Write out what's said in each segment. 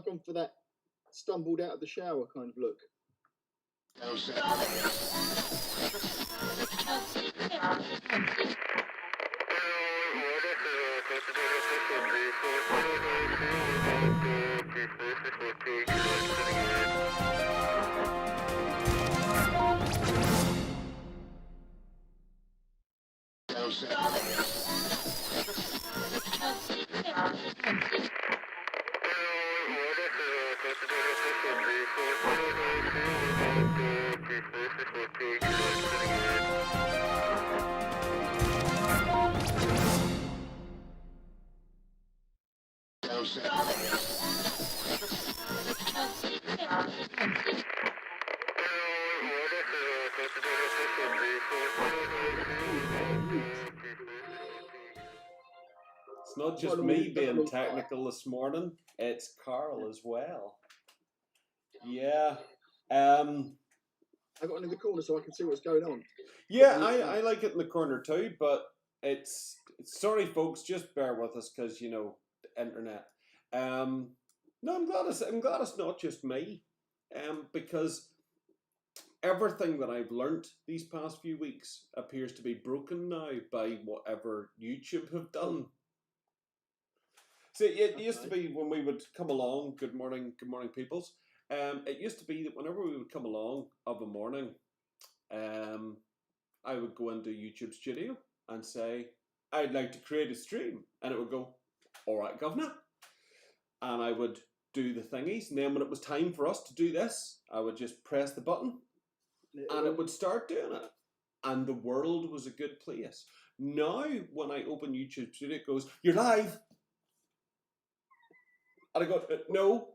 I've gone for that stumbled out of the shower kind of look. It's not just me being technical this morning, it's Carl as well. Yeah. I got it in the corner so I can see what's going on. Yeah, I like it in the corner too, but it's sorry folks, just bear with us because you know the internet. No, I'm glad it's not just me. Because everything that I've learnt these past few weeks appears to be broken now by whatever YouTube have done. So it used to be when we would come along, good morning peoples. It used to be that whenever we would come along of a morning, I would go into YouTube Studio and say, I'd like to create a stream. And it would go, all right, governor. And I would do the thingies. And then when it was time for us to do this, I would just press the button and it would start doing it. And the world was a good place. Now, when I open YouTube Studio, it goes, you're live. And I go, no,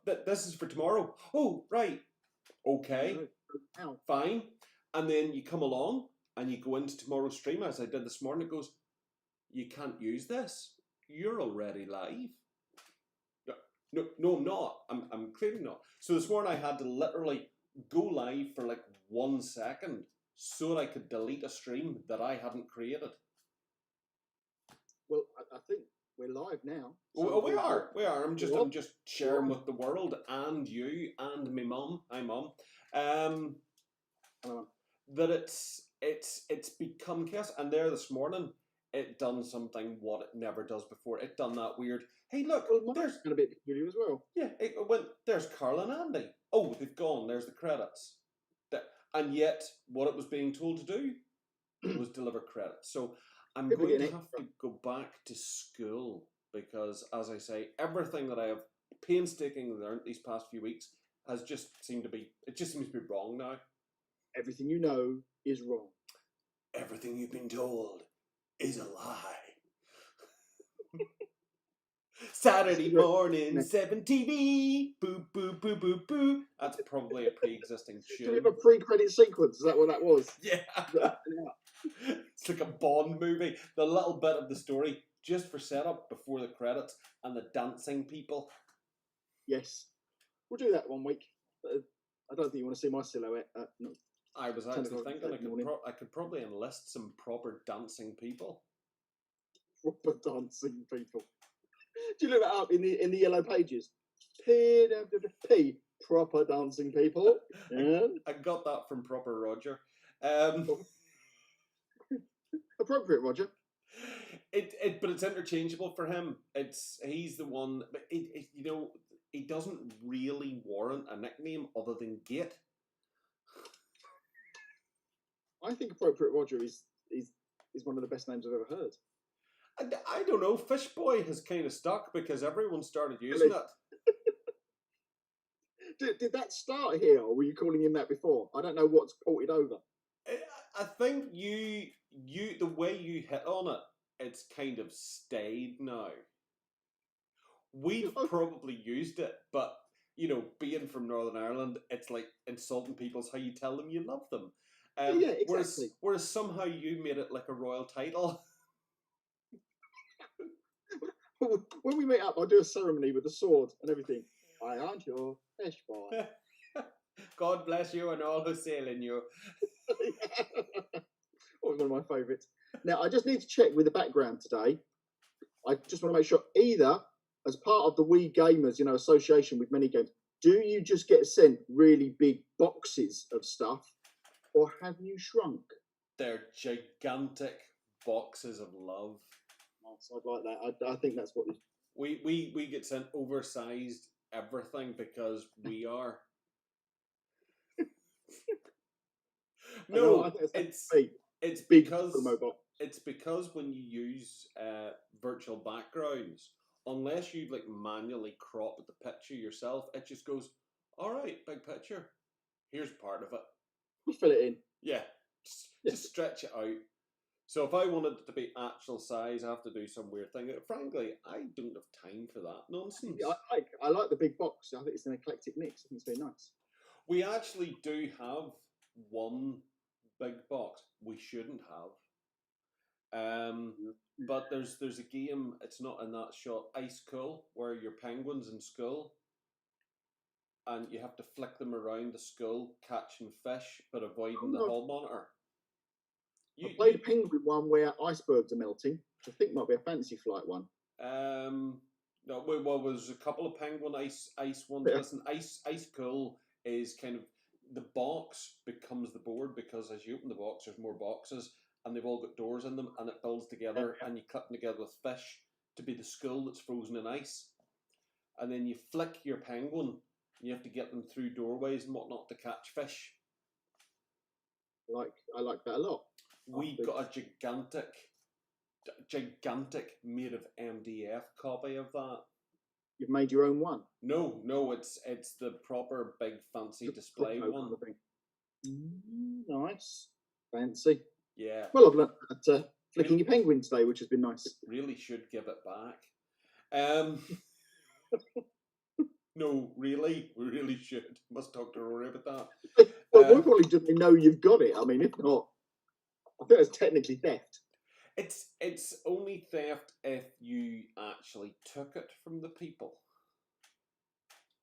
this is for tomorrow. Oh, right. Okay. Fine. And then you come along and you go into tomorrow's stream, as I did this morning. It goes, you can't use this. You're already live. No, I'm not. I'm clearly not. So this morning I had to literally go live for like 1 second so that I could delete a stream that I hadn't created. Well, I think we're live now. So we are. I'm just sharing with the world and you and my mum. Hi, mum. That it's become chaos. And there this morning, it done something what it never does before. It done that weird. Hey, look, there's going to be a peculiar as well. Yeah, it went. There's Carl and Andy. Oh, they've gone. There's the credits. And yet, what it was being told to do was deliver credits. So I'm going to have to go back to school because, as I say, everything that I have painstakingly learned these past few weeks has just seemed to be. It just seems to be wrong now. Everything you know is wrong. Everything you've been told is a lie. Saturday morning, 7 TV. Boo, boo, boo, boo, boo. That's probably a pre-existing tune. Do we have a pre-credit sequence? Is that what that was? Yeah. It's like a Bond movie. The little bit of the story just for setup before the credits and the dancing people. Yes. We'll do that one week. I don't think you want to see my silhouette. No. I was actually thinking I could probably enlist some proper dancing people. Proper dancing people. Do you look that up in the yellow pages? P proper dancing people. Yeah. I got that from Proper Roger. Appropriate, Roger. But it's interchangeable for him. He's the one. But you know, he doesn't really warrant a nickname other than Git. I think Appropriate Roger is one of the best names I've ever heard. I don't know. Fishboy has kind of stuck because everyone started using it. Did that start here, or were you calling him that before? I don't know what's ported over. I think you the way you hit on it, it's kind of stayed now. We've probably used it, but you know, being from Northern Ireland, it's like insulting people's how you tell them you love them. Yeah, exactly. Whereas somehow you made it like a royal title. When we meet up, I'll do a ceremony with a sword and everything. I aren't your fish boy. God bless you and all who sail in you. One of my favourites. Now, I just need to check with the background today. I just want to make sure either as part of the Wii Gamers, association with many games, do you just get sent really big boxes of stuff, or have you shrunk? They're gigantic boxes of love. Nice, I'd like that. I think that's what. We get sent oversized everything because we are. No, I think it's big because promo box. it's because when you use virtual backgrounds, unless you like manually crop the picture yourself, it just goes, all right, big picture. Here's part of it. You fill it in. Yeah, just stretch it out. So if I wanted it to be actual size, I have to do some weird thing. Frankly, I don't have time for that nonsense. I like the big box. I think it's an eclectic mix. I think it's very nice. We actually do have one big box. We shouldn't have. But there's a game. It's not in that shot. Ice Cool, where your penguins in school, and you have to flick them around the school, catching fish, but avoiding the hall monitor. I played a penguin one where icebergs are melting, which I think might be a Fantasy Flight one. No, well, there's a couple of penguin ice ones. Yeah. Listen, Ice Cool is kind of the box becomes the board because as you open the box, there's more boxes and they've all got doors in them and it builds together and you cut them together with fish to be the school that's frozen in ice. And then you flick your penguin and you have to get them through doorways and whatnot to catch fish. I like that a lot. We got a gigantic made of MDF copy of that. You've made your own one? No, it's the proper big fancy display one. Nice, fancy. Yeah. Well, I've learned that flicking your penguin today, which has been nice. Really should give it back. No, really, we really should. Must talk to Rory about that. Well, more probably do they know you've got it? I mean, if not, I think it's technically theft. It's only theft if you actually took it from the people.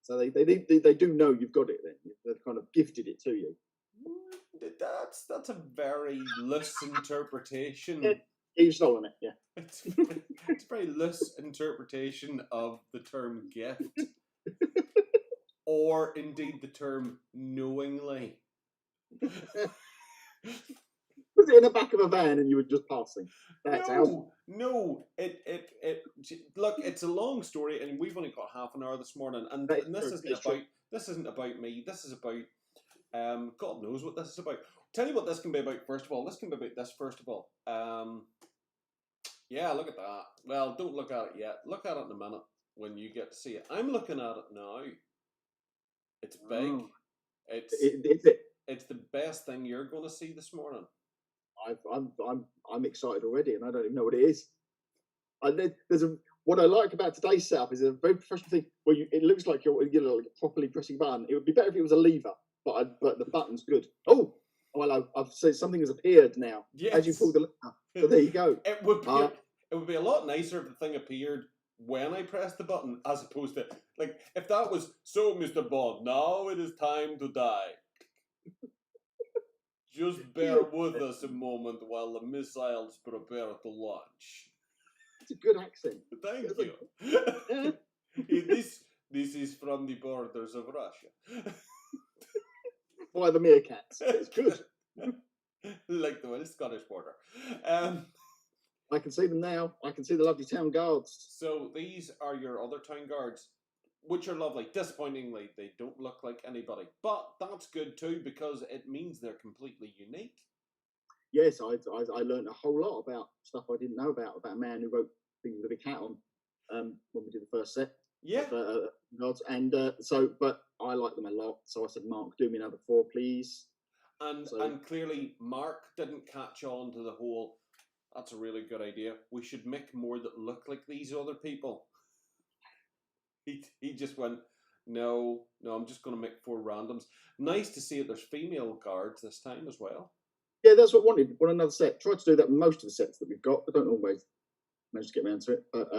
So they do know you've got it then. They've kind of gifted it to you. That's a very loose interpretation. Yeah, you've stolen it, yeah. It's a very loose interpretation of the term gift. Or indeed the term knowingly. Was it in the back of a van and you were just passing? No. It. Look, it's a long story, and we've only got half an hour this morning, and this isn't about me. This is about God knows what this is about. Tell you what this can be about. First of all, this can be about this. First of all, yeah, look at that. Well, don't look at it yet. Look at it in a minute when you get to see it. I'm looking at it now. It's big. Oh. It's the best thing you're going to see this morning. I'm excited already, and I don't even know what it is. What I like about today's setup is a very professional thing where it looks like you're properly pressing a button. It would be better if it was a lever, but the button's good. Oh, hello! I've said something has appeared now. Yes. As you pull the lever. So there you go. It would be a lot nicer if the thing appeared when I pressed the button, as opposed to like if that was so, Mr. Bond. Now it is time to die. Just bear with us a moment while the missiles prepare to launch. It's a good accent. Thank you. This is from the borders of Russia. By the meerkats. It's good. Like the Welsh Scottish border. I can see them now. I can see the lovely town guards. So these are your other town guards, which are lovely. Disappointingly, they don't look like anybody. But that's good too, because it means they're completely unique. Yes, I learned a whole lot about stuff I didn't know about a man who wrote things with a cat on when we did the first set. Yeah. Gods. And but I like them a lot. So I said, Mark, do me another 4, please. And clearly Mark didn't catch on to the whole, that's a really good idea. We should make more that look like these other people. He just went, no, I'm just going to make 4 randoms. Nice to see that there's female guards this time as well. Yeah, that's what I wanted. Want another set. Tried to do that with most of the sets that we've got. I don't always manage to get around to it. But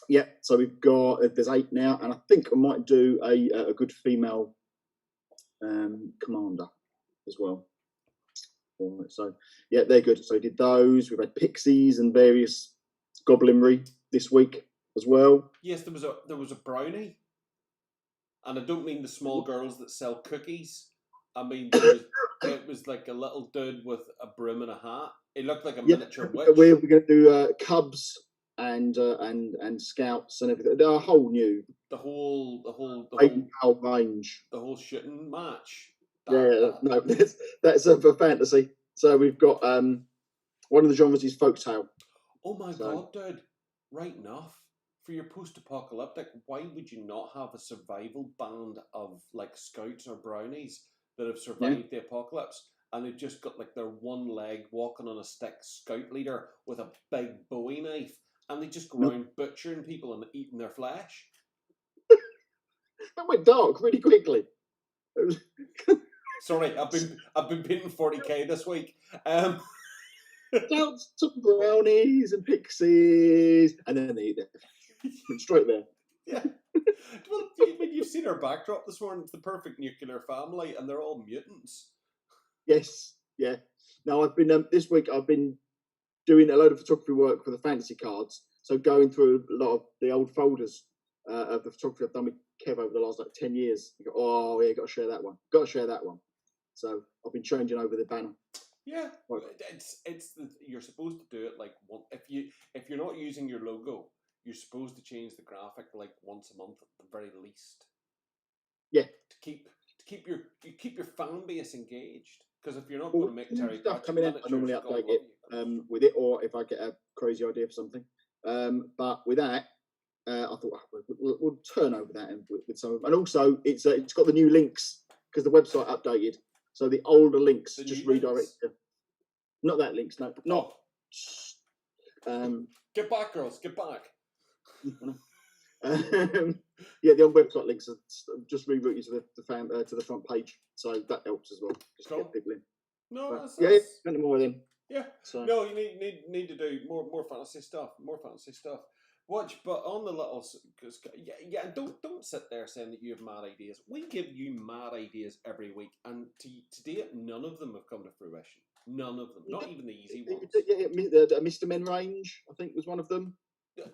yeah, so we've got, there's 8 now. And I think I might do a good female commander as well. So yeah, they're good. So I did those. We've had pixies and various goblinry this week. as well. Yes, there was a brownie, and I don't mean the small girls that sell cookies. I mean it was like a little dude with a broom and a hat. It looked like a Yeah, miniature witch. we're going to do Cubs and Scouts and everything. They're a whole new The whole range. the whole shooting match. No, that's for fantasy. So we've got one of the genres is folktale. Oh my god, dude! Right enough. For your post-apocalyptic, why would you not have a survival band of like scouts or brownies that have survived the apocalypse, and they've just got like their one leg walking on a stick scout leader with a big Bowie knife, and they just go around butchering people and eating their flesh? That went dark really quickly. Sorry, I've been painting 40k this week. Some brownies and pixies, and then they eat it straight there. Yeah. Well, when you've seen our backdrop this morning, it's the perfect nuclear family, and they're all mutants. Yes, yeah. Now I've been this week. I've been doing a load of photography work for the fantasy cards. So going through a lot of the old folders of the photography I've done with Kev over the last like 10 years. You go, oh yeah, got to share that one. Got to share that one. So I've been changing over the banner. Yeah, you're supposed to do it like one. If you're not using your logo, you're supposed to change the graphic like once a month at the very least. Yeah, to keep your fan base engaged. Because if you're not going to make Terry stuff Pratchett coming in, I normally update it with it, or if I get a crazy idea for something. But with that, I thought we'll turn over that with some of them. And also it's got the new links because the website updated, so the older links just redirect. Not that links, no, not. Get back, girls, get back. Yeah, the old website links are just reroute you to the front page, so that helps as well. Just cool. Get people in. No, but, that's plenty more of them. Yeah. So. No, you need to do more fantasy stuff. More fantasy stuff. Watch, but on the little, cause, don't sit there saying that you have mad ideas. We give you mad ideas every week, and to date, none of them have come to fruition. None of them, not even the easy ones. The Mr. Men range, I think, was one of them.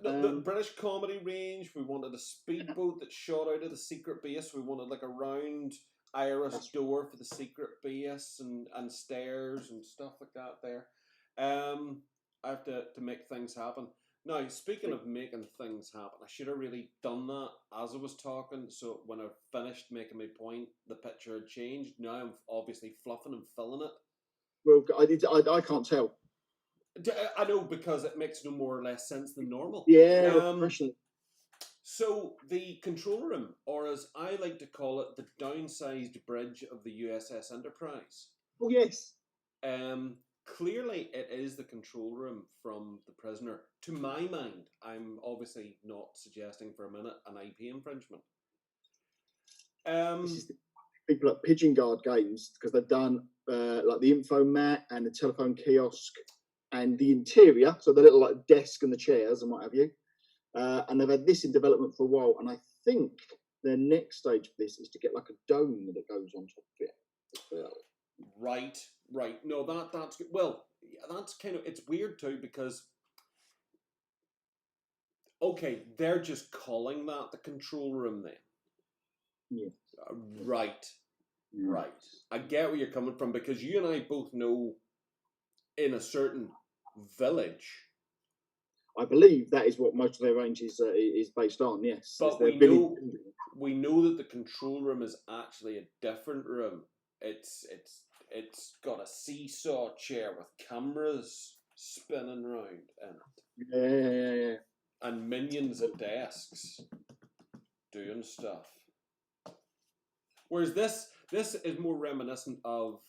The British comedy range. We wanted a speedboat that shot out of the secret base. We wanted like a round iris door for the secret base and stairs and stuff like that. There, I have to make things happen. Now, speaking of making things happen, I should have really done that as I was talking. So when I finished making my point, the picture had changed. Now I'm obviously fluffing and filling it. Well, I can't tell. I know, because it makes no more or less sense than normal. Yeah, so the control room, or as I like to call it, the downsized bridge of the USS Enterprise. Oh yes. Clearly, it is the control room from The Prisoner. To my mind, I'm obviously not suggesting for a minute an IP infringement. This is the people at Pigeon Guard Games, because they've done like the info mat and the telephone kiosk and the interior, so the little like desk and the chairs and what have you. And they've had this in development for a while, and I think their next stage for this is to get like a dome that goes on top of it. Right. No, that's good. Well, that's kind of, it's weird too, because okay, they're just calling that the control room then. Yeah. Right. I get where you're coming from, because you and I both know in a certain village. I believe that is what most of their range is based on. Yes, but we know that the control room is actually a different room. It's got a seesaw chair with cameras spinning round in it. Yeah. And minions at desks doing stuff. Whereas this is more reminiscent of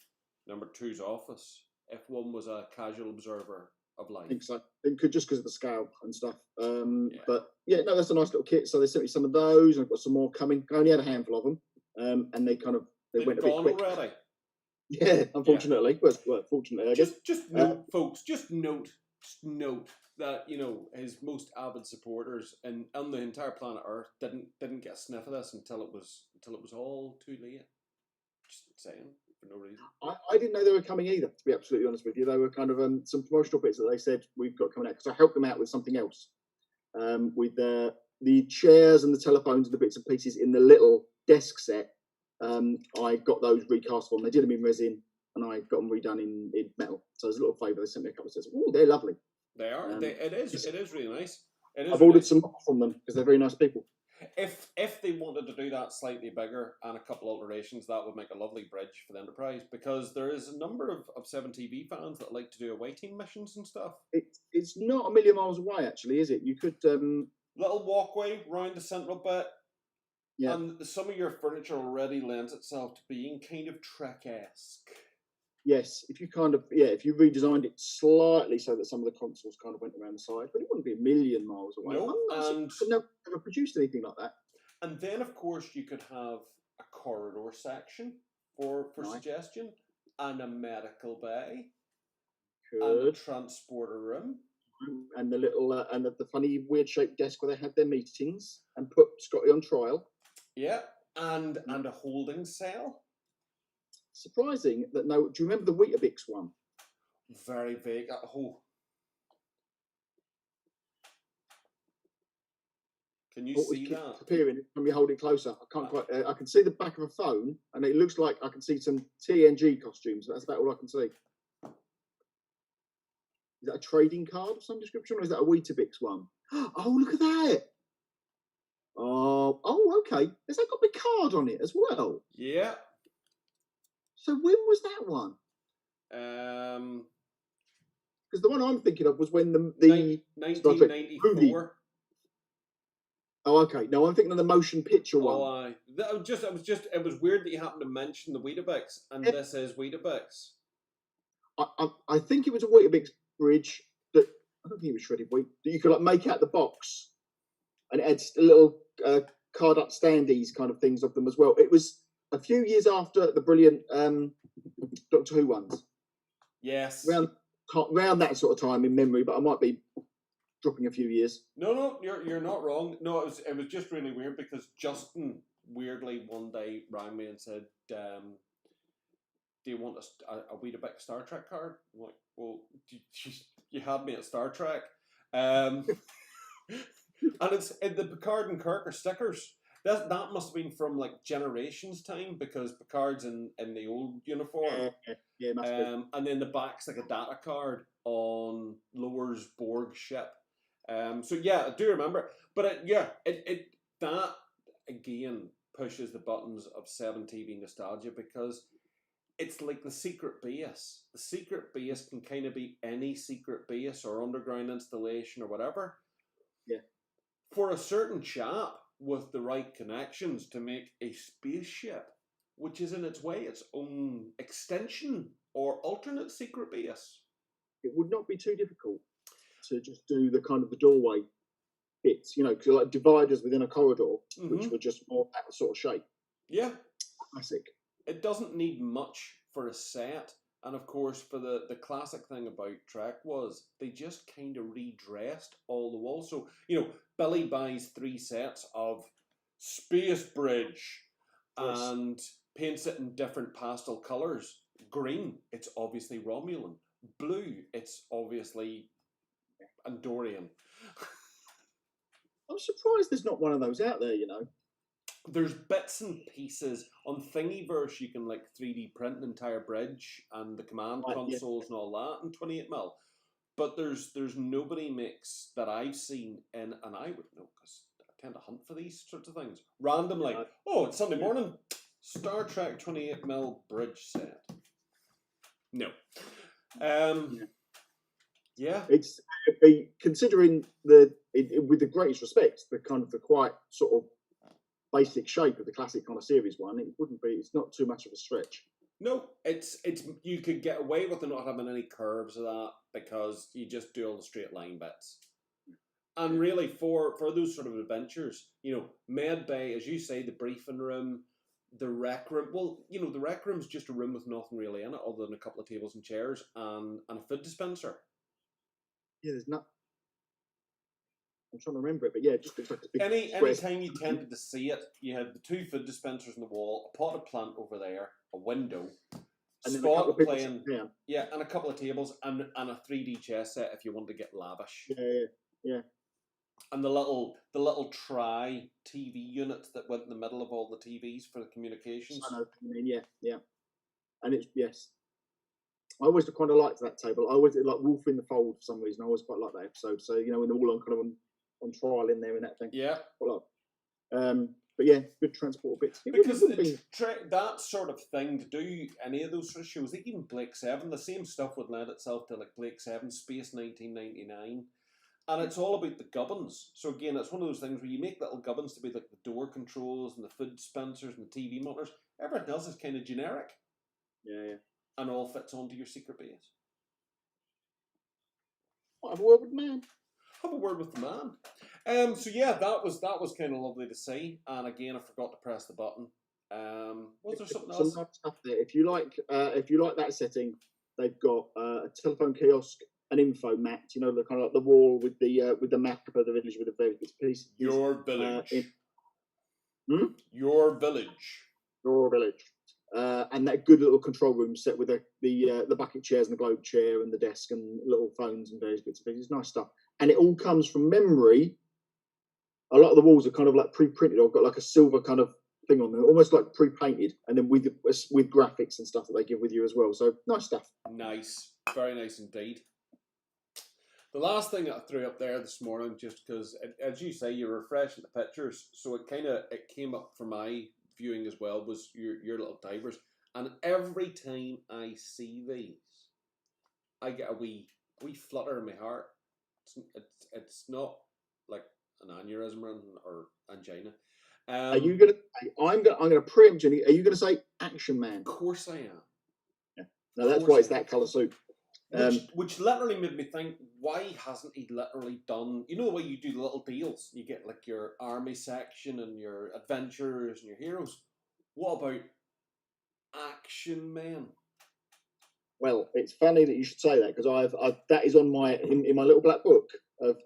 number 2's office, if one was a casual observer of life. I think so. It could, just because of the scale and stuff. But yeah, no, that's a nice little kit. So they sent me some of those, and I've got some more coming. I only had a handful of them, and they went a bit quick. Already. Yeah, unfortunately. Yeah. Well, fortunately, I guess. Just note, folks. Just note that, you know, his most avid supporters and on the entire planet Earth didn't get a sniff of this until it was all too late. Just saying, for no reason. I didn't know they were coming either, to be absolutely honest with you. They were kind of some promotional bits that they said we've got coming out, because I helped them out with something else. with the chairs and the telephones and the bits and pieces in the little desk set. I got those recast on. They did them in resin, and I got them redone in metal. So there's a little favour. They sent me a couple of sets. Oh, they're lovely. They are. It is really nice. It is. I've ordered some more from them because they're very nice people. If they wanted to do that slightly bigger and a couple alterations, that would make a lovely bridge for the Enterprise, because there is a number of 7TV fans that like to do away team missions and stuff. It's not a million miles away, actually, is it? You could little walkway round the central bit. Yeah. And some of your furniture already lends itself to being kind of Trek-esque. Yes, if you redesigned it slightly so that some of the consoles kind of went around the side, but it wouldn't be a million miles away. No, I've never produced anything like that. And then, of course, you could have a corridor section for suggestion, and a medical bay, and a transporter room, and the little and the funny weird shaped desk where they had their meetings and put Scotty on trial. Yeah, and a holding cell. Surprising that no. Do you remember the Weetabix one? Very vague. Can you see that? Appearing. Let me hold it closer. I can't quite. I can see the back of a phone, and it looks like I can see some TNG costumes. That's about all I can see. Is that a trading card of some description, or is that a Weetabix one? Oh, look at that! Oh, okay. Has that got the card on it as well? Yeah. So when was that one? Because the one I'm thinking of was when the 1994. Oh, okay. No, I'm thinking of the motion picture one. Oh, aye. It was weird that you happened to mention the Weetabix, and this is Weetabix. I think it was a Weetabix bridge that I don't think it was shredded wheat that you could make out the box, and it had little card up standees kind of things of them as well. It was a few years after the brilliant Doctor Who ones. Yes. Around that sort of time in memory, but I might be dropping a few years. No, you're not wrong. No, it was just really weird because Justin weirdly one day rang me and said, "Do you want a Weetabix Star Trek card?" I'm like, well, you had me at Star Trek, and it's the Picard and Kirk are stickers. That must have been from Generations time, because Picard's in the old uniform. Yeah, must be. And then the back's like a data card on Lower's Borg ship. So yeah, I do remember. But that again pushes the buttons of 7TV nostalgia, because it's like the secret base. The secret base can kind of be any secret base or underground installation or whatever. Yeah. For a certain chap with the right connections to make a spaceship, which is in its way its own extension or alternate secret base. It would not be too difficult to just do the kind of the doorway bits, because dividers within a corridor, which were just more that sort of shape. Yeah. Classic. It doesn't need much for a set. And of course, for the classic thing about Trek was they just kind of redressed all the walls. So, Billy buys 3 sets of Space Bridge and paints it in different pastel colours. Green, it's obviously Romulan. Blue, it's obviously Andorian. I'm surprised there's not one of those out there, There's bits and pieces on Thingiverse. You can 3D print an entire bridge and the command consoles and all that in 28mm. But there's nobody makes that I've seen in, and I would know because I tend to hunt for these sorts of things randomly. Oh, it's Sunday morning. Star Trek 28mm bridge set. No. Yeah. It's considering with the greatest respect, the kind of the quite sort of basic shape of the classic kind of series one, it wouldn't be. It's not too much of a stretch. No, it's you could get away with it not having any curves of that, because you just do all the straight line bits. And really, for those sort of adventures, Med Bay, as you say, the briefing room, the rec room. Well, the rec room's just a room with nothing really in it, other than a couple of tables and chairs and a food dispenser. Yeah, there's not. I'm trying to remember it, but yeah, it just looks like a big any time you tended to see it, you had the 2 food dispensers on the wall, a potted plant over there, a window, and spot playing, and a couple of tables, and a 3D chess set if you want to get lavish. Yeah. And the little tri TV units that went in the middle of all the TVs for the communications. I know what you mean, yeah. And it's, yes. I always kind of liked that table. I always like Wolf in the Fold for some reason. I always quite like that episode. So, when they're all on trial in there and that thing. Yeah. But yeah, good transport bits. Because that sort of thing, to do any of those sort of shows, like even Blake 7, the same stuff would lend itself to like Blake 7, Space 1999. And it's all about the gubbins. So again, it's one of those things where you make little gubbins to be like the door controls and the food dispensers and the TV monitors. Everything else is kind of generic. Yeah. And all fits onto your secret base. Have a word with the man. Have a word with the man. So yeah, that was kind of lovely to see. And again, I forgot to press the button. Was there something else? Some nice stuff there. If you like that setting, they've got a telephone kiosk, an info mat. The kind of like the wall with the map of the village with the various pieces. Your village. Your village. And that good little control room set with the bucket chairs and the globe chair and the desk and little phones and various bits of things. It's nice stuff. And it all comes from memory. A lot of the walls are kind of like pre-printed or got like a silver kind of thing on them, almost like pre-painted, and then with graphics and stuff that they give with you as well. So nice stuff. Nice. Very nice indeed. The last thing that I threw up there this morning, just because, as you say, you're refreshing the pictures, so it came up for my viewing as well, was your little divers. And every time I see these, I get a wee flutter in my heart. It's not like an aneurysm or angina. Are you gonna? I'm gonna preempt Jenny. Are you gonna say Action Man? Of course I am. Yeah. No, that's why it's that colour suit. Which literally made me think, why hasn't he literally done, the way you do the little deals? You get like your army section and your adventurers and your heroes. What about Action Man? Well, it's funny that you should say that, because I've that is on in my little black book of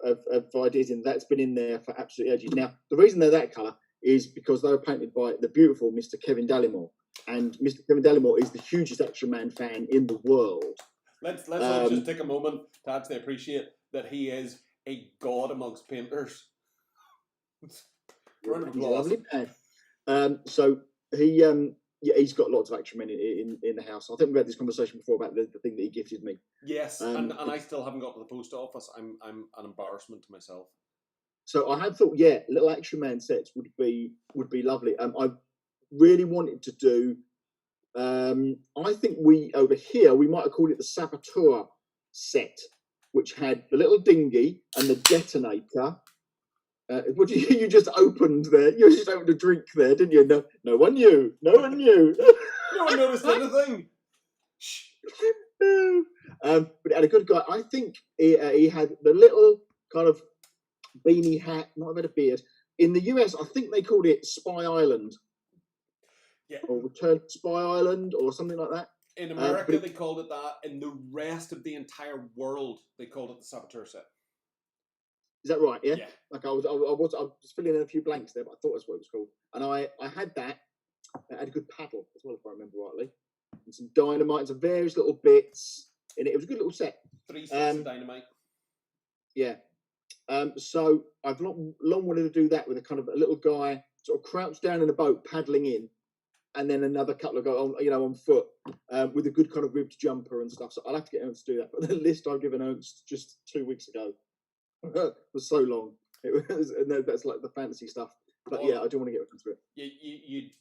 ideas, and that's been in there for absolute ages. Now, the reason they're that colour is because they were painted by the beautiful Mr. Kevin Dallimore, and Mr. Kevin Dallimore is the hugest Action Man fan in the world. Let's all just take a moment to actually appreciate that he is a god amongst painters. Round of applause. Lovely man. So he's got lots of Action Men in the house. I think we've had this conversation before about the thing that he gifted me. Yes, and I still haven't got to the post office. I'm an embarrassment to myself. So I had thought, little Action Man sets would be lovely. I really wanted to do. I think we might have called it the Saboteur set, which had the little dinghy and the detonator. What you just opened there? You just opened a drink there, didn't you? No one knew. No one knew. No one noticed anything. But it had a good guy. I think he had the little kind of beanie hat. Might have had a beard. In the US, I think they called it Spy Island. Yeah. Or Return to Spy Island, or something like that. In America, they called it that. In the rest of the entire world, they called it the Saboteur set. Is that right? Yeah. Yeah. Like I was filling in a few blanks there, but I thought that's what it was called. And I had that. I had a good paddle as well, if I remember rightly, and some dynamite and some various little bits in it. It was a good little set. 3 sets of dynamite. Yeah. So I've long wanted to do that with a little guy sort of crouched down in a boat paddling in, and then another couple of guys on foot with a good kind of ribbed jumper and stuff. So I'll have to get Ernst to do that. But the list I've given Ernst just 2 weeks ago was so long. It was, and that's like the fantasy stuff. But yeah, I do want to get into it.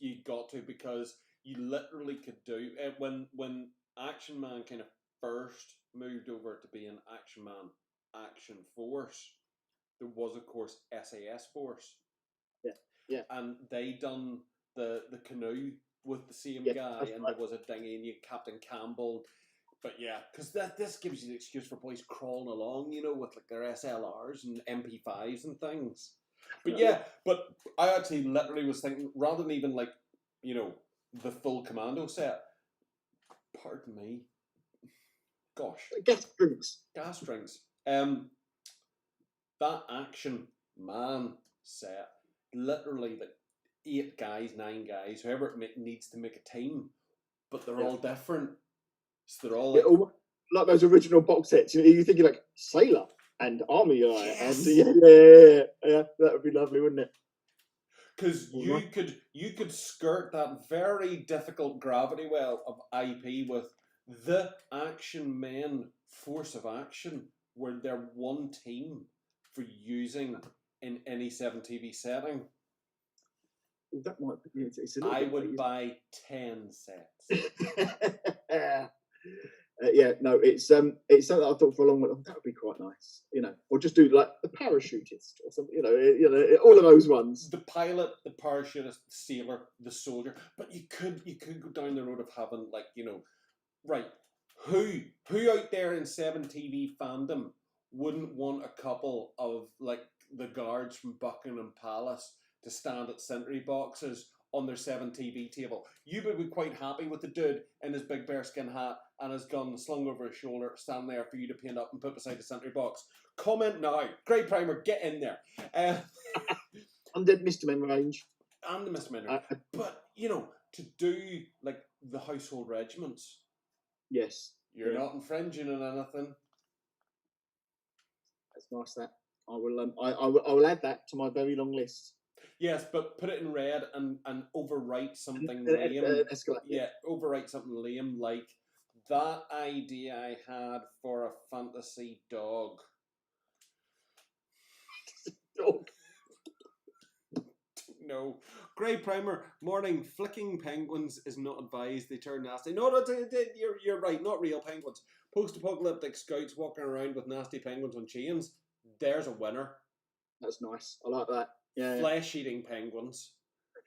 You got to, because you literally could do it when Action Man kind of first moved over to being Action Man Action Force. There was, of course, SAS Force. Yeah. And they done the canoe with the same guy, and right. There was a dinghy, and you Captain Campbell. But yeah, because this gives you the excuse for boys crawling along, with like their SLRs and MP5s and things. But yeah, but I actually literally was thinking, rather than even like, the full commando set, pardon me, gosh. Gas drinks. That Action Man set, literally like 8 guys, 9 guys, whoever it needs to make a team, but they're all different. So they're all like those original box sets. You're thinking like Sailor. and Army Guy, Yes. and yeah, that would be lovely, wouldn't it? Because Well, you could skirt that very difficult gravity well of IP with the Action Men Force of Action, where they're one team for using in any 7TV setting. that might be. It's a little I bit would late, buy 10 sets. yeah, no, it's something that I thought for a long while. That would be quite nice, or just do like the parachutist or something, all of those ones. The pilot, the parachutist, the sailor, the soldier. But you could go down the road of having right, who out there in 7TV fandom wouldn't want a couple of the guards from Buckingham Palace to stand at sentry boxes on their 7TV table? You would be quite happy with the dude in his big bearskin hat and his gun slung over his shoulder, standing there for you to paint up and put beside the sentry box. Comment now. Grey Primer, get in there. Undead Misdemeanor range. And the misdemeanor. But, to do the household regiments. Yes. You're not infringing on anything. That's nice. That I will add that to my very long list. Yes, but put it in red and overwrite something lame. Yeah, overwrite something lame like that idea I had for a fantasy dog. No. Grey Primer, morning. Flicking penguins is not advised. They turn nasty. No, you're right. Not real penguins. Post-apocalyptic scouts walking around with nasty penguins on chains. There's a winner. That's nice. I like that. Yeah. Flesh-eating penguins.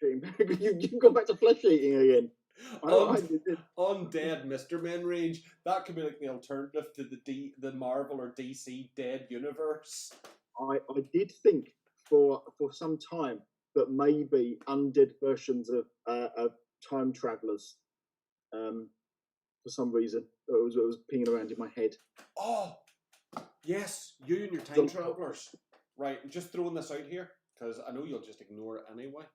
You've gone back to flesh eating again. Undead Mr. Men range. That could be like the alternative to the Marvel or DC Dead universe. I did think for some time that maybe undead versions of time travelers, for some reason, it was pinging around in my head. Oh, yes, you and your time travelers. Right, I'm just throwing this out here because I know you'll just ignore it anyway.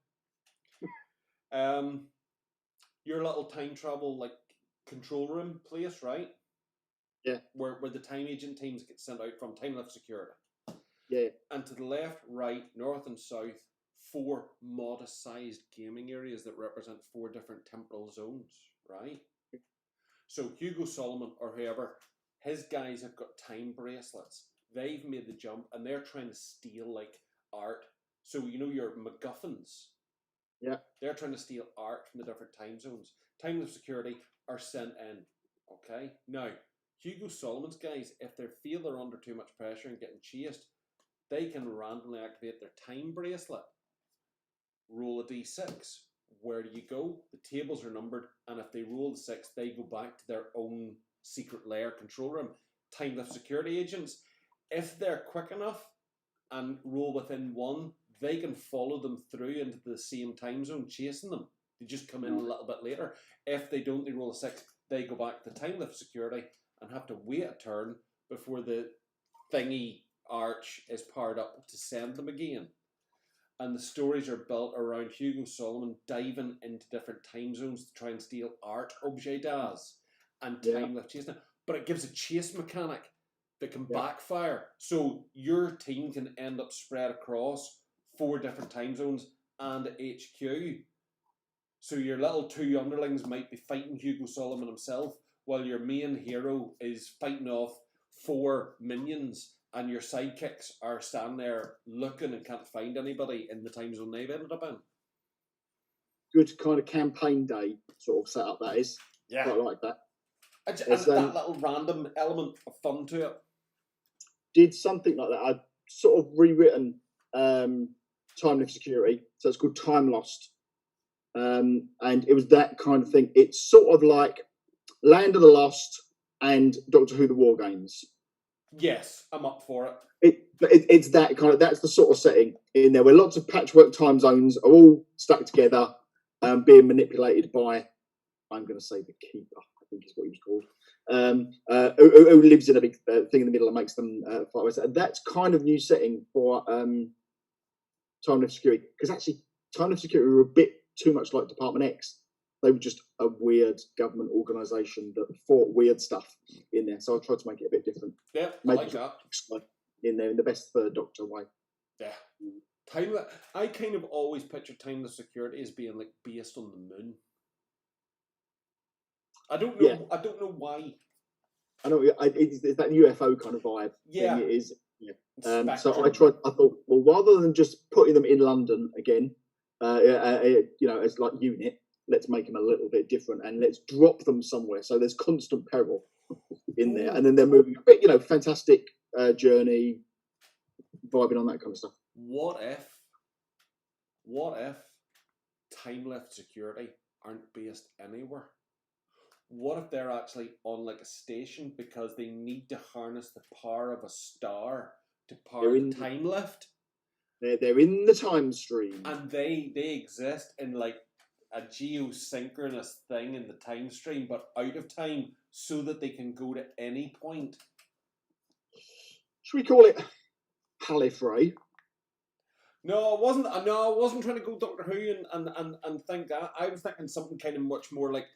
Your little time travel control room place, right? Yeah. Where the time agent teams get sent out from, time lift security. Yeah. And to the left, right, north and south, 4 modest-sized gaming areas that represent 4 different temporal zones, right? So Hugo Solomon or whoever, his guys have got time bracelets. They've made the jump and they're trying to steal art. So your MacGuffins. Yeah. They're trying to steal art from the different time zones. Time of security are sent in. Okay? Now, Hugo Solomon's guys, if they feel they're under too much pressure and getting chased, they can randomly activate their time bracelet. Roll a d6. Where do you go? The tables are numbered, and if they roll the 6, they go back to their own secret lair control room. Time lift security agents, if they're quick enough and roll within 1, they can follow them through into the same time zone, chasing them. They just come in a little bit later. If they don't, they roll a 6. They go back to time lift security and have to wait a turn before the thingy arch is powered up to send them again. And the stories are built around Hugo Solomon diving into different time zones to try and steal art, objet d'as, and time lift chasing. But it gives a chase mechanic that can backfire. So your team can end up spread across 4 different time zones and HQ. So your little 2 underlings might be fighting Hugo Solomon himself, while your main hero is fighting off 4 minions, and your sidekicks are standing there looking and can't find anybody in the time zone they've ended up in. Good kind of campaign day sort of setup, that is. Yeah. Quite like that. And that little random element of fun to it. Did something like that. I'd sort of rewritten Time Lift Security, so it's called Time Lost. And it was that kind of thing. It's sort of like Land of the Lost and Doctor Who: The War Games. Yes, I'm up for it. It's that kind of, that's the sort of setting in there where lots of patchwork time zones are all stuck together, being manipulated by, I'm going to say the Keeper, I think is what he was called, who lives in a big thing in the middle and makes them fight. And that's kind of new setting for Time Lift Security, because actually Time Lift Security were a bit too much like Department X. They were just a weird government organisation that fought weird stuff in there. So I tried to make it a bit different. Yeah, I like that. in there in the best Third Doctor way. Yeah. Timeless. I kind of always picture Timeless Security as being like based on the moon. I don't know. Yeah. I don't know why. I know it's that UFO kind of vibe Yeah. thing. It is. Yeah. So Spectrum. I thought, well, rather than just putting them in London again, as like unit, let's make them a little bit different and let's drop them somewhere. So there's constant peril in there, and then they're moving. But fantastic journey, vibing on that kind of stuff. What if Time Left Security aren't based anywhere? What if they're actually on like a station because they need to harness the power of a star to power the time lift? They're in the time stream, and they exist in like a geosynchronous thing in the time stream, but out of time, so that they can go to any point. Should we call it Gallifrey? No, I wasn't trying to go Doctor Who and think that. I was thinking something kind of much more like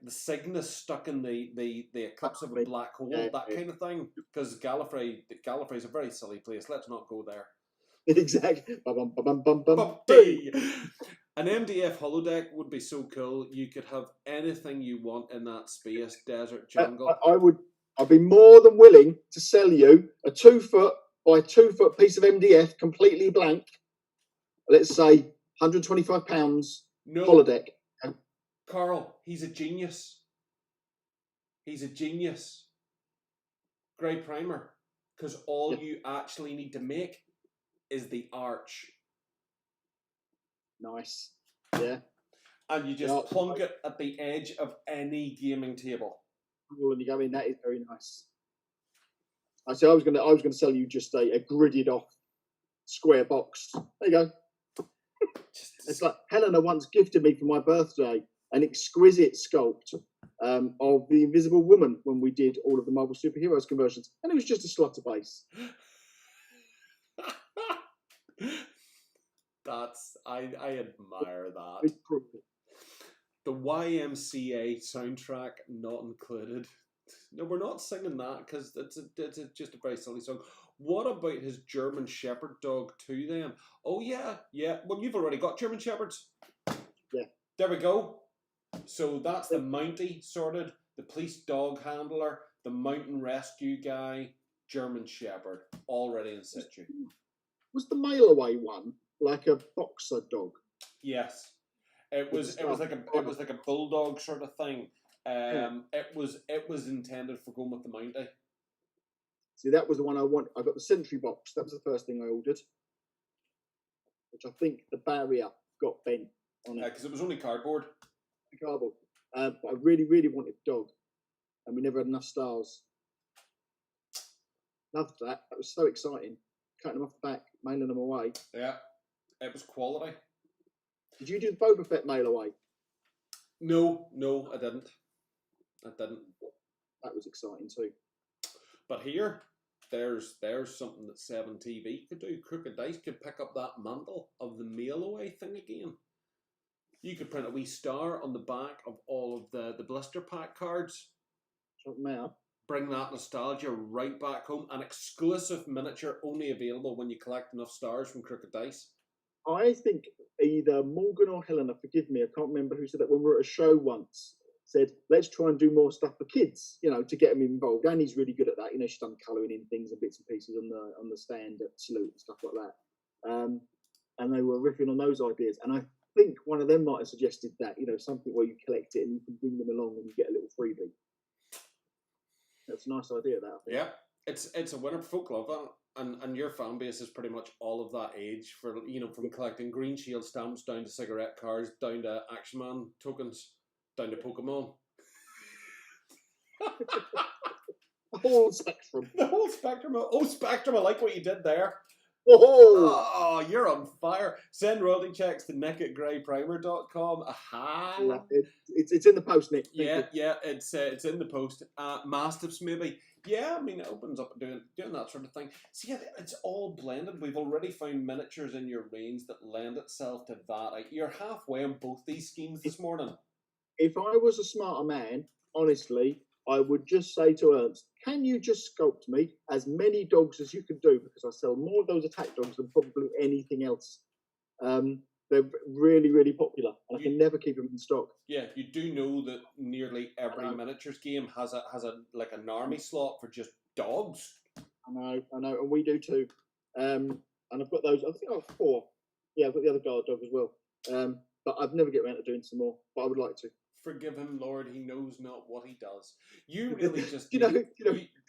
the Cygnus stuck in the eclipse of a black hole, that kind of thing. Because Gallifrey's a very silly place. Let's not go there. Exactly. An MDF holodeck would be so cool. You could have anything you want in that space, desert, jungle. I'd be more than willing to sell you a 2 foot by 2 foot piece of MDF, completely blank. Let's say £125 holodeck. Carl, he's a genius. He's a genius. Grey Primer. Because all you actually need to make is the arch. Nice. Yeah. And you just plonk it at the edge of any gaming table. And you go in, that is very nice. I said I was gonna sell you just a gridded off square box. There you go. It's like Helena once gifted me for my birthday an exquisite sculpt of the Invisible Woman when we did all of the Marvel superheroes conversions, and it was just a slaughter base. I admire that. The YMCA soundtrack not included. No, we're not singing that because it's just a very silly song. What about his German Shepherd dog to them? Oh yeah. Well, you've already got German Shepherds. Yeah. There we go. So that's the Mountie sorted, the police dog handler, the mountain rescue guy, German Shepherd, already in situ. Was the mail away one like a boxer dog? Yes. It was like a bulldog sort of thing. It was intended for going with the Mountie. See, that was the one I want. I got the Sentry box. That was the first thing I ordered, which I think the barrier got bent on it. Because it was only cardboard. But I really, really wanted dog, and we never had enough stars. Loved that. That was so exciting. Cutting them off the back, mailing them away. Yeah, it was quality. Did you do the Boba Fett mail away? No, I didn't. That was exciting too. But here, there's something that 7TV could do. Crooked Dice could pick up that mantle of the mail away thing again. You could print a wee star on the back of all of the blister pack cards. Bring that nostalgia right back home. An exclusive miniature only available when you collect enough stars from Crooked Dice. I think either Morgan or Helena, forgive me, I can't remember who said that when we were at a show once, said, let's try and do more stuff for kids, to get them involved. Annie's really good at that. She's done colouring in things and bits and pieces on the stand at Salute and stuff like that. And they were riffing on those ideas. And I think one of them might have suggested that, something where you collect it and you can bring them along and you get a little freebie. That's a nice idea, that. I think. Yeah, it's a winner. Folk love that. And your fan base is pretty much all of that age for, from collecting Green Shield stamps down to cigarette cards, down to Action Man tokens, down to Pokemon. The whole spectrum. The whole spectrum. Oh, Spectrum, I like what you did there. Oh, you're on fire. Send royalty checks to nick@greyprimer.com. Aha. It's in the post, Nick. Yeah, it's in the post. Mastiffs, maybe. Yeah, I mean, it opens up and doing that sort of thing. See, yeah, it's all blended. We've already found miniatures in your range that lend itself to that. You're halfway on both these schemes this morning. If I was a smarter man, honestly, I would just say to Ernst, can you just sculpt me as many dogs as you can do? Because I sell more of those attack dogs than probably anything else. They're really, really popular, and I can never keep them in stock. Yeah, you do know that nearly every miniatures game has a like an army slot for just dogs. I know, and we do too. And I've got those. I think I've got 4. Yeah, I've got the other guard dog as well. But I've never get around to doing some more. But I would like to. Forgive him, Lord. He knows not what he does. You really just you know,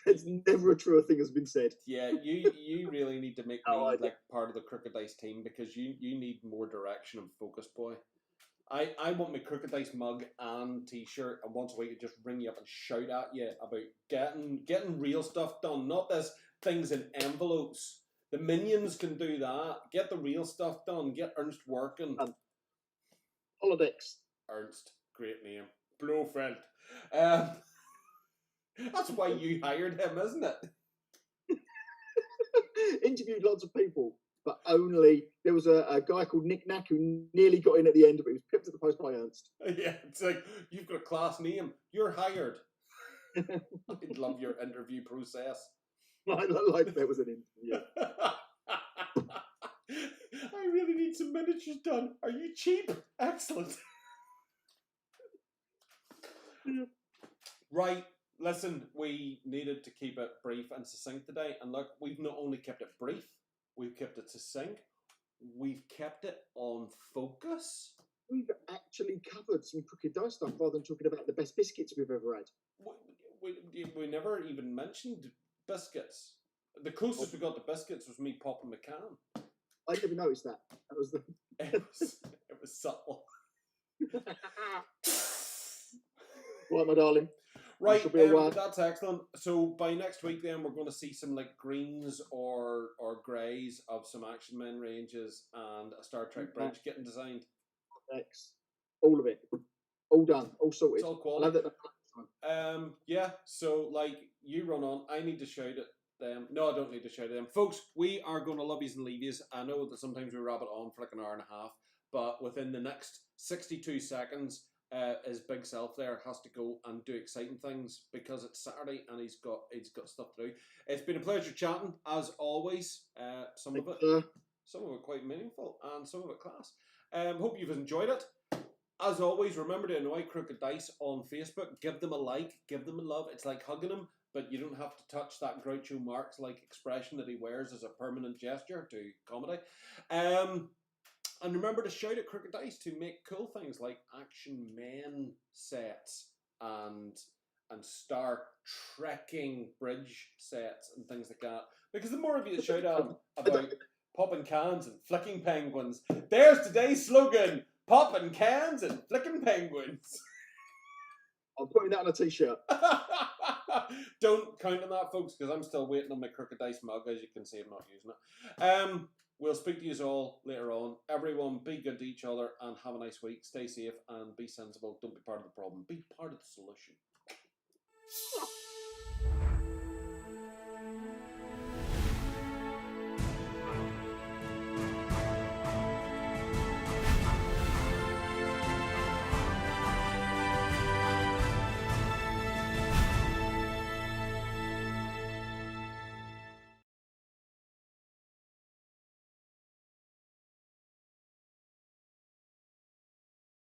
there's never a truer thing has been said. Yeah, you really need to make me like part of the Crooked Dice team, because you need more direction and focus, boy. I want my Crooked Dice mug and t-shirt, and once a week I just ring you up and shout at you about getting real stuff done, not this things in envelopes. The minions can do that. Get the real stuff done. Get Ernst working. Holodex. Ernst, great name. Blofeld. That's why you hired him, isn't it? Interviewed lots of people, but only there was a guy called Nick Knack who nearly got in at the end, but he was pipped at the post by Ernst. Yeah, it's like, you've got a class name. You're hired. I'd love your interview process. Like there was an interview. I really need some miniatures done. Are you cheap? Excellent. Right. Listen, we needed to keep it brief and succinct today. And look, we've not only kept it brief, we've kept it succinct, we've kept it on focus. We've actually covered some Crooked Dice stuff rather than talking about the best biscuits we've ever had. We never even mentioned biscuits. The closest we got to biscuits was me popping McCann. I never noticed that. That was the. It was subtle. Right, my darling. Right, that's excellent. So by next week, then we're going to see some like greens or greys of some Action Men ranges and a Star Trek bridge getting designed. All of it, all done, all sorted. It's all quality. Yeah. So like, you run on. I need to shout at them. No, I don't need to shout at them, folks. We are going to love yous and leave yous. I know that sometimes we wrap it on for like an hour and a half, but within the next 62 seconds. His big self there has to go and do exciting things because it's Saturday and he's got stuff to do. It's been a pleasure chatting as always. Some of it quite meaningful and some of it class. Hope you've enjoyed it. As always, remember to annoy Crooked Dice on Facebook. Give them a like, give them a love. It's like hugging them, but you don't have to touch that Groucho Marx like expression that he wears as a permanent gesture to comedy. And remember to shout at Crooked Dice to make cool things like Action Men sets and Star Trekking bridge sets and things like that. Because the more of you that shout at them about popping cans and flicking penguins, there's today's slogan: popping cans and flicking penguins. I'm putting that on a t-shirt. Don't count on that, folks, because I'm still waiting on my Crooked Dice mug. As you can see, I'm not using it. We'll speak to you all later on. Everyone, be good to each other and have a nice week. Stay safe and be sensible. Don't be part of the problem. Be part of the solution.